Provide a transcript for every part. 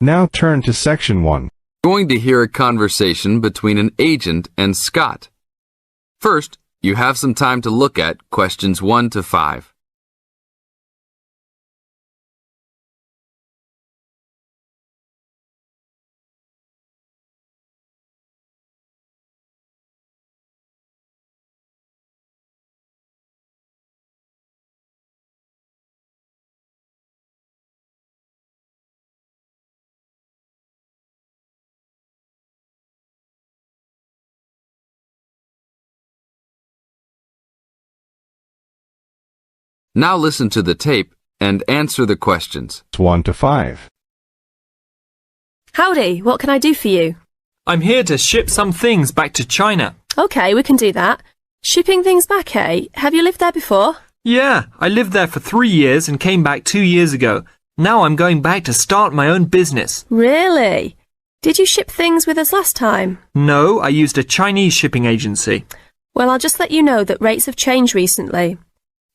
Now turn to section 1. Going to hear a conversation between an agent and Scott. First, you have some time to look at questions 1 to 5. Now listen to the tape and answer the questions. 1 to 5. Howdy, what can I do for you? I'm here to ship some things back to China. Okay, we can do that. Shipping things back, eh? Have you lived there before? Yeah, I lived there for 3 years and came back 2 years ago. Now I'm going back to start my own business. Really? Did you ship things with us last time? No, I used a Chinese shipping agency. Well, I'll just let you know that rates have changed recently.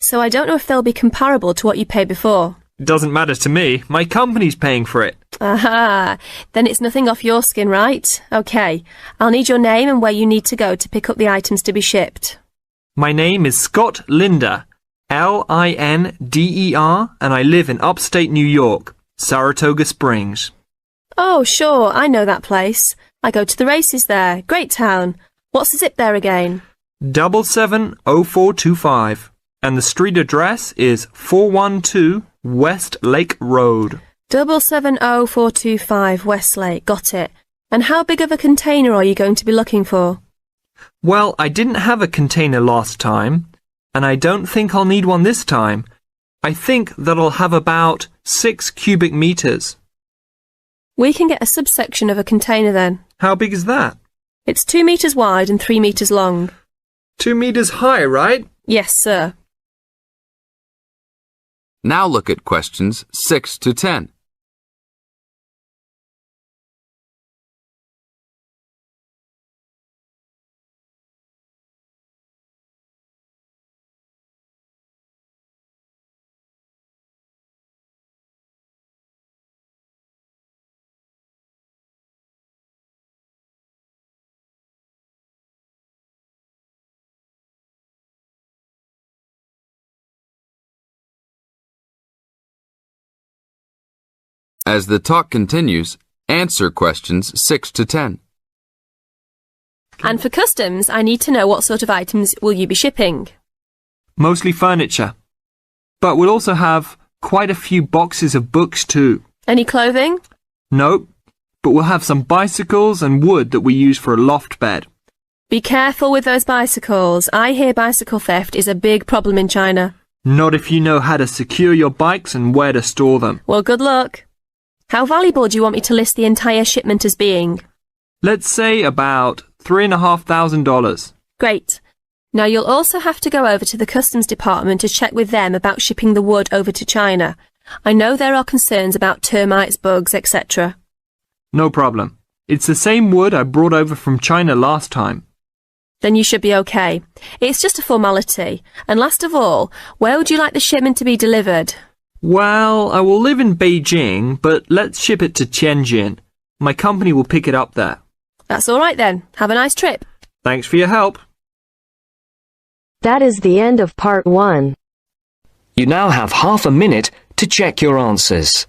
So I don't know if they'll be comparable to what you paid before. It doesn't matter to me. My company's paying for it. Aha, then it's nothing off your skin, right? Okay, I'll need your name and where you need to go to pick up the items to be shipped. My name is Scott Linder, Linder, and I live in upstate New York, Saratoga Springs. Oh, sure, I know that place. I go to the races there. Great town. What's the zip there again? 770425. And the street address is 412 West Lake Road. 770425 Westlake, got it. And how big of a container are you going to be looking for? Well, I didn't have a container last time, and I don't think I'll need one this time. I think that I'll have about 6 cubic meters. We can get a subsection of a container then. How big is that? It's 2 meters wide and 3 meters long. 2 meters high, right? Yes, sir. Now look at questions 6 to 10. As the talk continues, answer questions 6 to 10. And for customs, I need to know what sort of items will you be shipping? Mostly furniture. But we'll also have quite a few boxes of books too. Any clothing? Nope, but we'll have some bicycles and wood that we use for a loft bed. Be careful with those bicycles. I hear bicycle theft is a big problem in China. Not if you know how to secure your bikes and where to store them. Well, good luck. How valuable do you want me to list the entire shipment as being? Let's say about $3,500. Great. Now you'll also have to go over to the customs department to check with them about shipping the wood over to China. I know there are concerns about termites, bugs, etc. No problem. It's the same wood I brought over from China last time. Then you should be okay. It's just a formality. And last of all, where would you like the shipment to be delivered? Well, I will live in Beijing, but let's ship it to Tianjin. My company will pick it up there. That's all right then. Have a nice trip. Thanks for your help. That is the end of part 1. You now have half a minute to check your answers.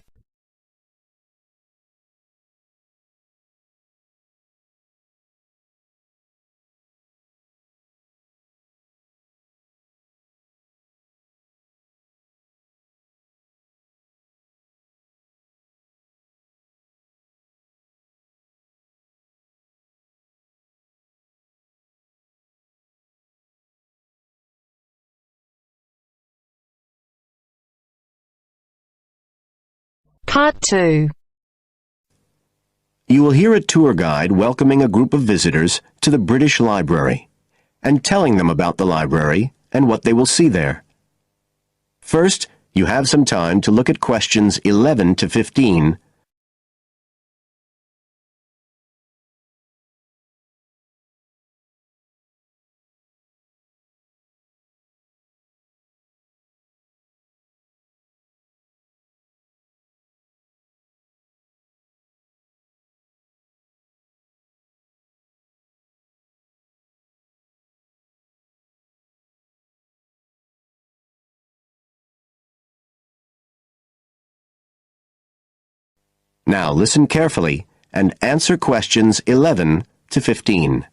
Part 2. You will hear a tour guide welcoming a group of visitors to the British Library and telling them about the library and what they will see there. First, you have some time to look at questions 11 to 15 Now listen carefully and answer questions 11 to 15.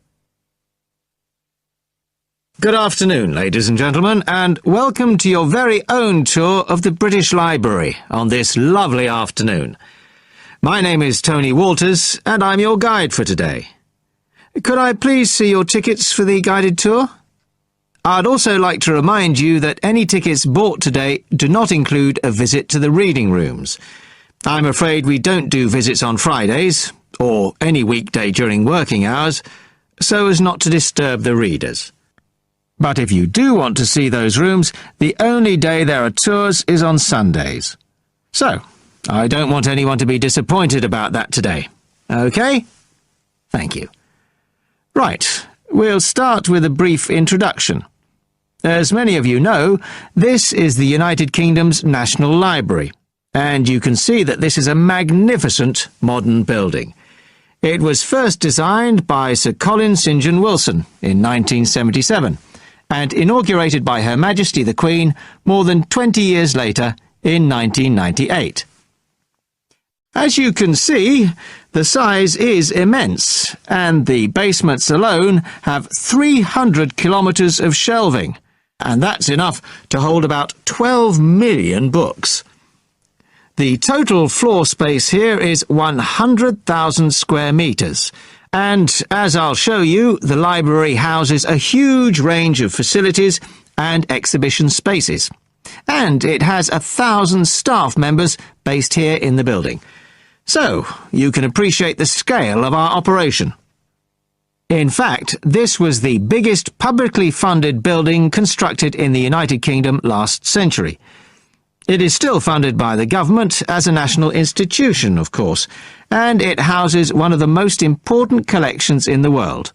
Good afternoon, ladies and gentlemen, and welcome to your very own tour of the British Library on this lovely afternoon. My name is Tony Walters, and I'm your guide for today. Could I please see your tickets for the guided tour? I'd also like to remind you that any tickets bought today do not include a visit to the reading rooms. I'm afraid we don't do visits on Fridays, or any weekday during working hours, so as not to disturb the readers. But if you do want to see those rooms, the only day there are tours is on Sundays. So, I don't want anyone to be disappointed about that today. OK? Thank you. Right, we'll start with a brief introduction. As many of you know, this is the United Kingdom's National Library, and you can see that this is a magnificent modern building. It was first designed by Sir Colin St. John Wilson in 1977, and inaugurated by Her Majesty the Queen more than 20 years later in 1998. As you can see, the size is immense, and the basements alone have 300 kilometres of shelving, and that's enough to hold about 12 million books. The total floor space here is 100,000 square metres, and, as I'll show you, the library houses a huge range of facilities and exhibition spaces. And it has 1,000 staff members based here in the building. So, you can appreciate the scale of our operation. In fact, this was the biggest publicly funded building constructed in the United Kingdom last century. It is still funded by the government as a national institution, of course, and it houses one of the most important collections in the world.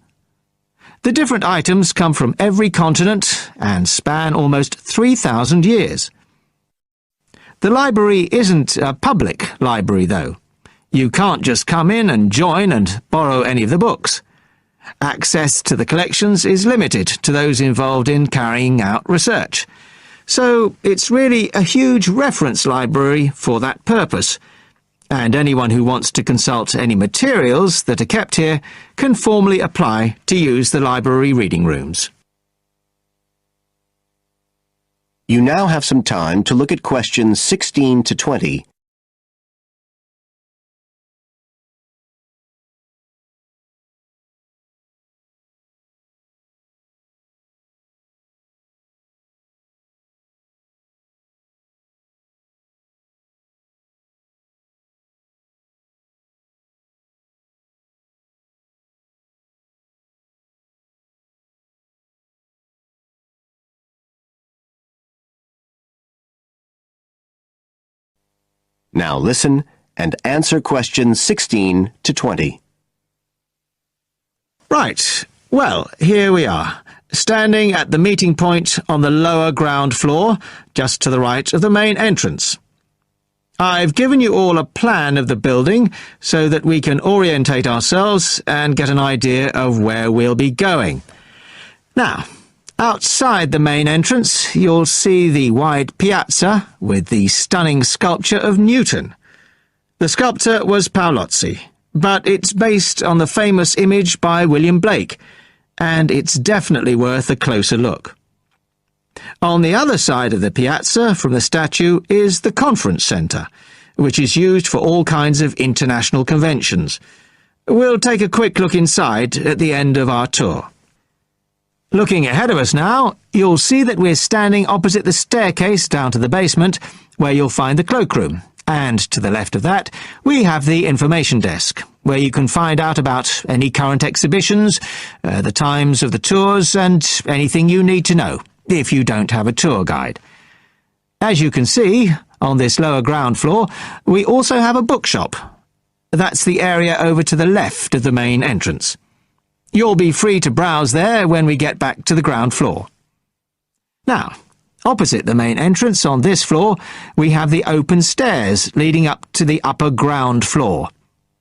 The different items come from every continent and span almost 3,000 years. The library isn't a public library, though. You can't just come in and join and borrow any of the books. Access to the collections is limited to those involved in carrying out research. So it's really a huge reference library for that purpose, and anyone who wants to consult any materials that are kept here can formally apply to use the library reading rooms. You now have some time to look at questions 16 to 20. Now listen and answer questions 16 to 20. Right, well, here we are, standing at the meeting point on the lower ground floor, just to the right of the main entrance. I've given you all a plan of the building so that we can orientate ourselves and get an idea of where we'll be going. Now, outside the main entrance, you'll see the wide piazza with the stunning sculpture of Newton. The sculptor was Paolozzi, but it's based on the famous image by William Blake, and it's definitely worth a closer look. On the other side of the piazza from the statue is the conference centre, which is used for all kinds of international conventions. We'll take a quick look inside at the end of our tour. Looking ahead of us now, you'll see that we're standing opposite the staircase down to the basement, where you'll find the cloakroom, and to the left of that, we have the information desk, where you can find out about any current exhibitions, the times of the tours, and anything you need to know, if you don't have a tour guide. As you can see, on this lower ground floor, we also have a bookshop. That's the area over to the left of the main entrance. You'll be free to browse there when we get back to the ground floor. Now, opposite the main entrance on this floor, we have the open stairs leading up to the upper ground floor.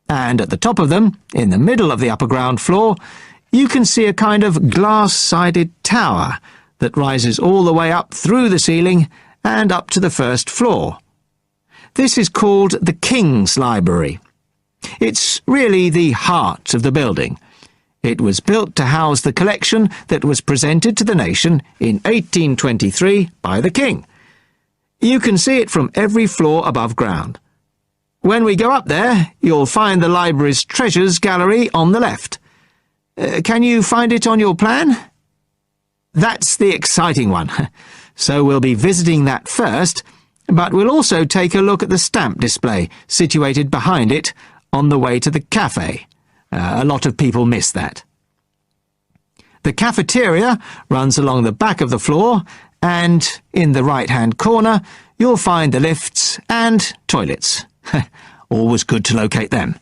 And at the top of them, in the middle of the upper ground floor, you can see a kind of glass-sided tower that rises all the way up through the ceiling and up to the first floor. This is called the King's Library, It's really the heart of the building. It was built to house the collection that was presented to the nation in 1823 by the King. You can see it from every floor above ground. When we go up there, you'll find the library's treasures gallery on the left. Can you find it on your plan? That's the exciting one. So we'll be visiting that first, but we'll also take a look at the stamp display situated behind it on the way to the cafe. A lot of people miss that. The cafeteria runs along the back of the floor, and in the right-hand corner you'll find the lifts and toilets. Always good to locate them.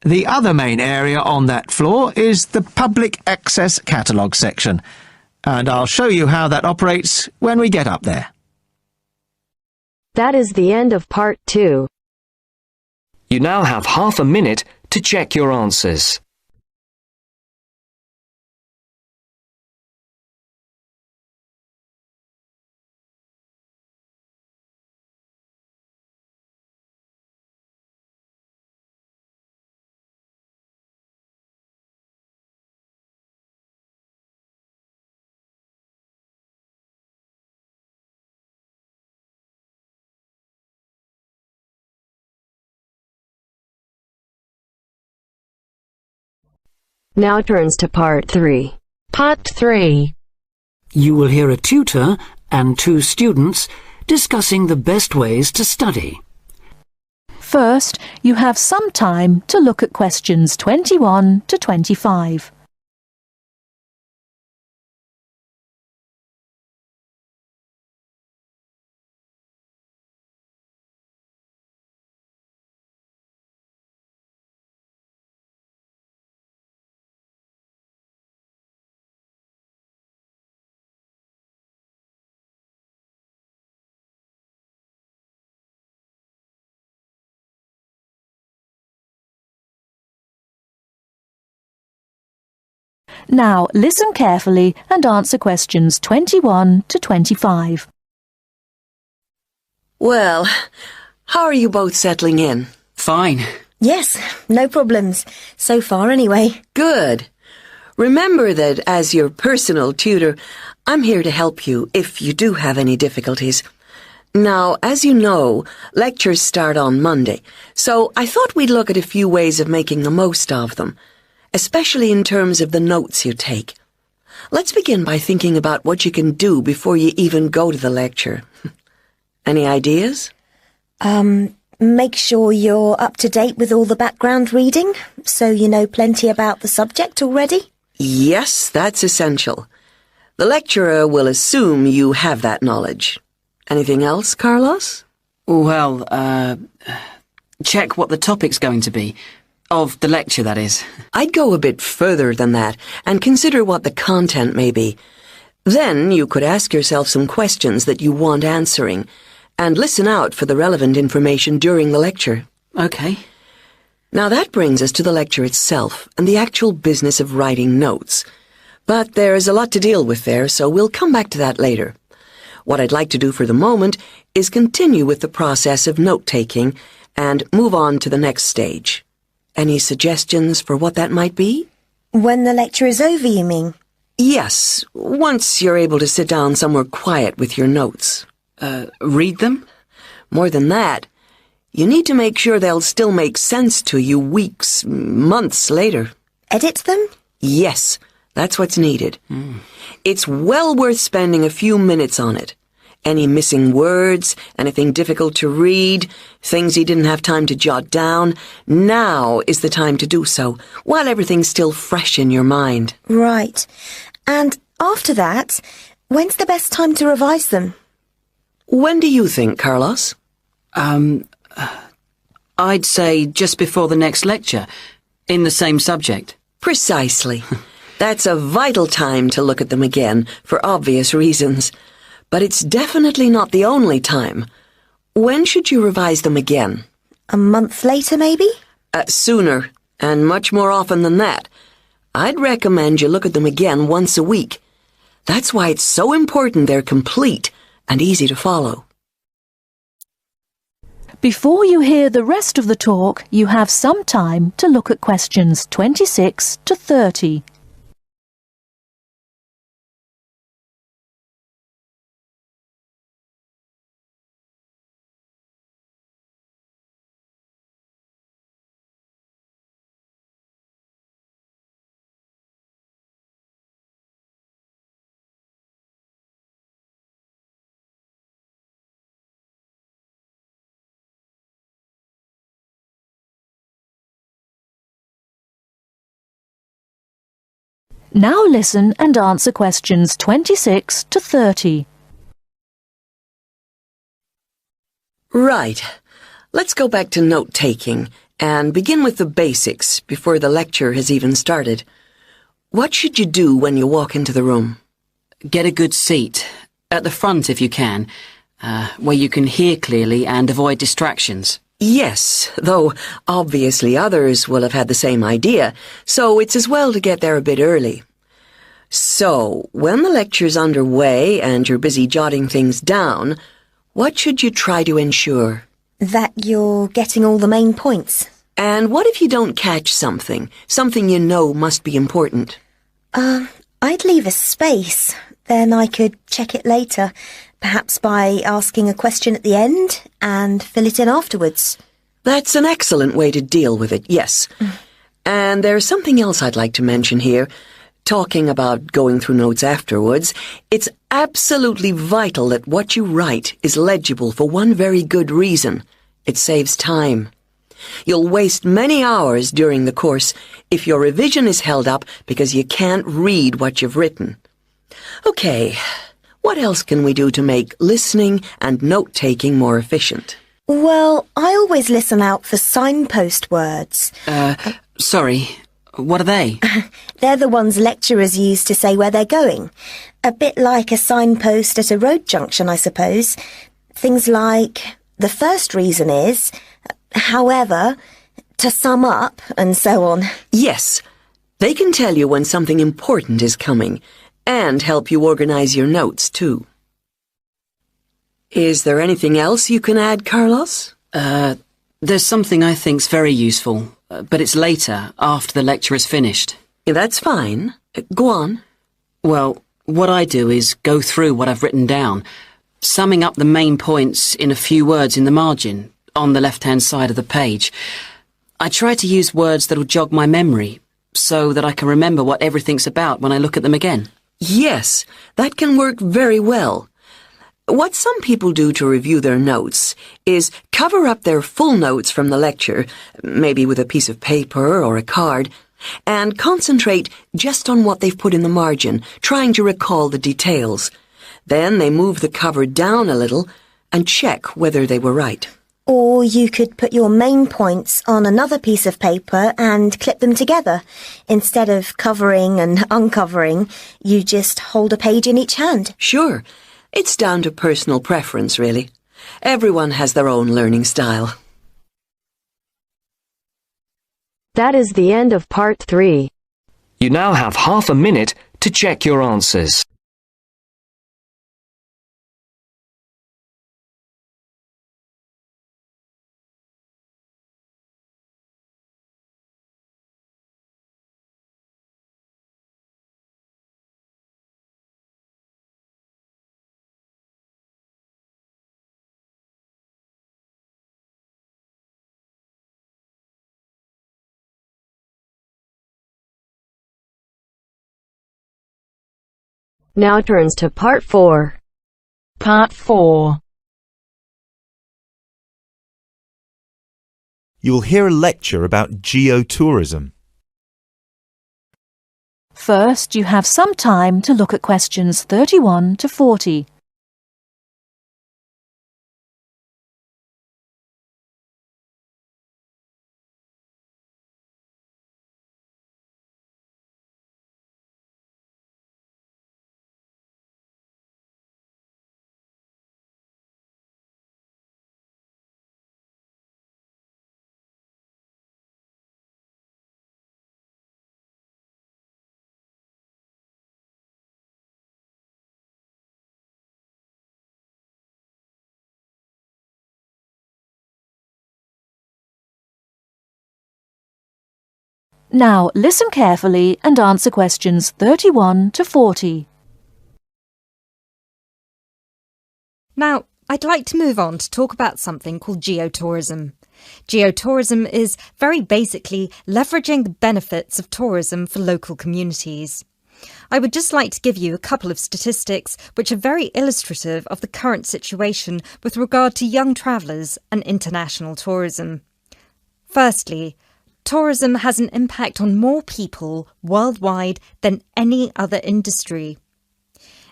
The other main area on that floor is the public access catalogue section, and I'll show you how that operates when we get up there. That is the end of part 2. You now have half a minute to check your answers. Now turns to part 3. Part 3. You will hear a tutor and 2 students discussing the best ways to study. First, you have some time to look at questions 21 to 25. Now listen carefully and answer questions 21 to 25. Well, how are you both settling in? Fine. Yes, no problems. So far, anyway. Good. Remember that as your personal tutor, I'm here to help you if you do have any difficulties. Now, as you know, lectures start on Monday, so I thought we'd look at a few ways of making the most of them, especially in terms of the notes you take. Let's begin by thinking about what you can do before you even go to the lecture. Any ideas? Make sure you're up to date with all the background reading, so you know plenty about the subject already. Yes, that's essential. The lecturer will assume you have that knowledge. Anything else, Carlos? Well, check what the topic's going to be. Of the lecture, that is. I'd go a bit further than that and consider what the content may be. Then you could ask yourself some questions that you want answering and listen out for the relevant information during the lecture. Okay. Now that brings us to the lecture itself and the actual business of writing notes. But there's a lot to deal with there, so we'll come back to that later. What I'd like to do for the moment is continue with the process of note-taking and move on to the next stage. Any suggestions for what that might be? When the lecture is over, you mean? Yes, once you're able to sit down somewhere quiet with your notes. Read them? More than that, you need to make sure they'll still make sense to you weeks, months later. Edit them? Yes, that's what's needed. It's well worth spending a few minutes on it. Any missing words, anything difficult to read, things you didn't have time to jot down, now is the time to do so, while everything's still fresh in your mind. Right. And after that, when's the best time to revise them? When do you think, Carlos? I'd say just before the next lecture, in the same subject. Precisely. That's a vital time to look at them again, for obvious reasons. But it's definitely not the only time. When should you revise them again? A month later, maybe? Sooner, and much more often than that. I'd recommend you look at them again once a week. That's why it's so important they're complete and easy to follow. Before you hear the rest of the talk, you have some time to look at questions 26 to 30. Now listen and answer questions 26 to 30. Right. Let's go back to note-taking and begin with the basics before the lecture has even started. What should you do when you walk into the room? Get a good seat, at the front if you can, where you can hear clearly and avoid distractions. Yes, though obviously others will have had the same idea, so it's as well to get there a bit early. So, when the lecture's underway and you're busy jotting things down, what should you try to ensure? That you're getting all the main points. And what if you don't catch something you know must be important? I'd leave a space. Then I could check it later, perhaps by asking a question at the end and fill it in afterwards. That's an excellent way to deal with it, yes. And there's something else I'd like to mention here. Talking about going through notes afterwards, it's absolutely vital that what you write is legible for one very good reason. It saves time. You'll waste many hours during the course if your revision is held up because you can't read what you've written. Okay, what else can we do to make listening and note-taking more efficient? Well, I always listen out for signpost words. Sorry, what are they? They're the ones lecturers use to say where they're going. A bit like a signpost at a road junction, I suppose. Things like, the first reason is, however, to sum up, and so on. Yes, they can tell you when something important is coming, and help you organize your notes, too. Is there anything else you can add, Carlos? There's something I think's very useful, but it's later, after the lecture is finished. That's fine. Go on. Well, what I do is go through what I've written down, summing up the main points in a few words in the margin, on the left-hand side of the page. I try to use words that'll jog my memory, so that I can remember what everything's about when I look at them again. Yes, that can work very well. What some people do to review their notes is cover up their full notes from the lecture, maybe with a piece of paper or a card, and concentrate just on what they've put in the margin, trying to recall the details. Then they move the cover down a little and check whether they were right. Or you could put your main points on another piece of paper and clip them together. Instead of covering and uncovering, you just hold a page in each hand. Sure. It's down to personal preference, really. Everyone has their own learning style. That is the end of part 3. You now have half a minute to check your answers. Now turns to part 4. Part 4. You will hear a lecture about geotourism. First, you have some time to look at questions 31 to 40. Now listen carefully and answer questions 31 to 40. Now, I'd like to move on to talk about something called geotourism. Geotourism is very basically leveraging the benefits of tourism for local communities. I would just like to give you a couple of statistics which are very illustrative of the current situation with regard to young travellers and international tourism. Firstly, tourism has an impact on more people worldwide than any other industry.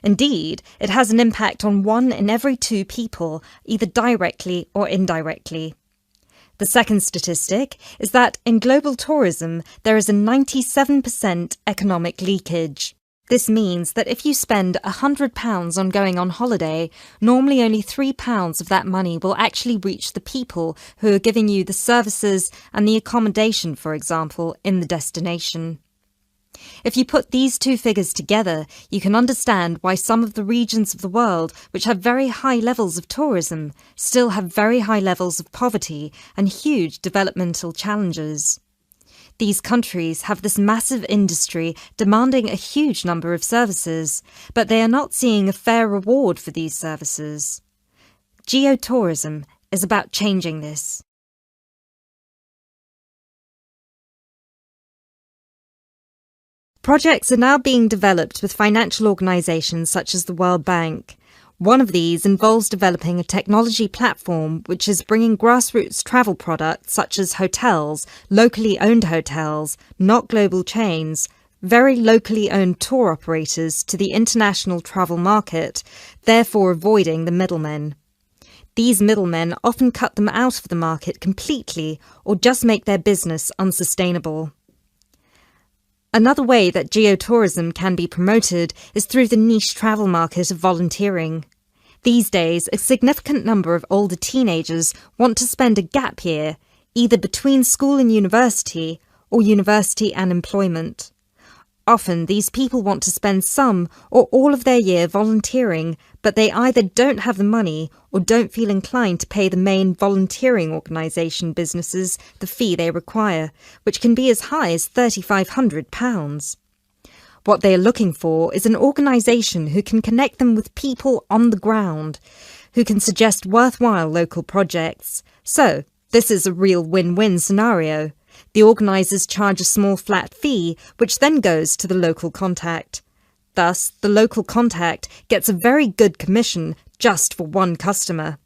Indeed, it has an impact on 1 in every 2 people, either directly or indirectly. The second statistic is that in global tourism, there is a 97% economic leakage. This means that if you spend £100 on going on holiday, normally only £3 of that money will actually reach the people who are giving you the services and the accommodation, for example, in the destination. If you put these two figures together, you can understand why some of the regions of the world which have very high levels of tourism still have very high levels of poverty and huge developmental challenges. These countries have this massive industry demanding a huge number of services, but they are not seeing a fair reward for these services. Geotourism is about changing this. Projects are now being developed with financial organisations such as the World Bank. One of these involves developing a technology platform which is bringing grassroots travel products such as hotels, locally owned hotels, not global chains, very locally owned tour operators to the international travel market, therefore avoiding the middlemen. These middlemen often cut them out of the market completely or just make their business unsustainable. Another way that geotourism can be promoted is through the niche travel market of volunteering. These days, a significant number of older teenagers want to spend a gap year, either between school and university, or university and employment. Often, these people want to spend some or all of their year volunteering, but they either don't have the money or don't feel inclined to pay the main volunteering organisation businesses the fee they require, which can be as high as £3,500. What they are looking for is an organisation who can connect them with people on the ground, who can suggest worthwhile local projects. So, this is a real win-win scenario. The organisers charge a small flat fee, which then goes to the local contact. Thus, the local contact gets a very good commission just for one customer.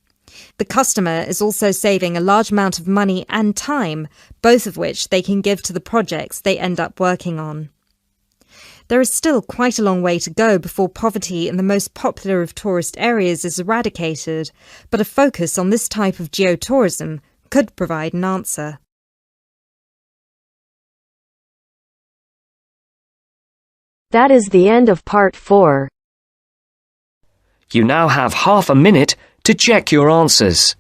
The customer is also saving a large amount of money and time, both of which they can give to the projects they end up working on. There is still quite a long way to go before poverty in the most popular of tourist areas is eradicated, but a focus on this type of geotourism could provide an answer. That is the end of part 4. You now have half a minute to check your answers.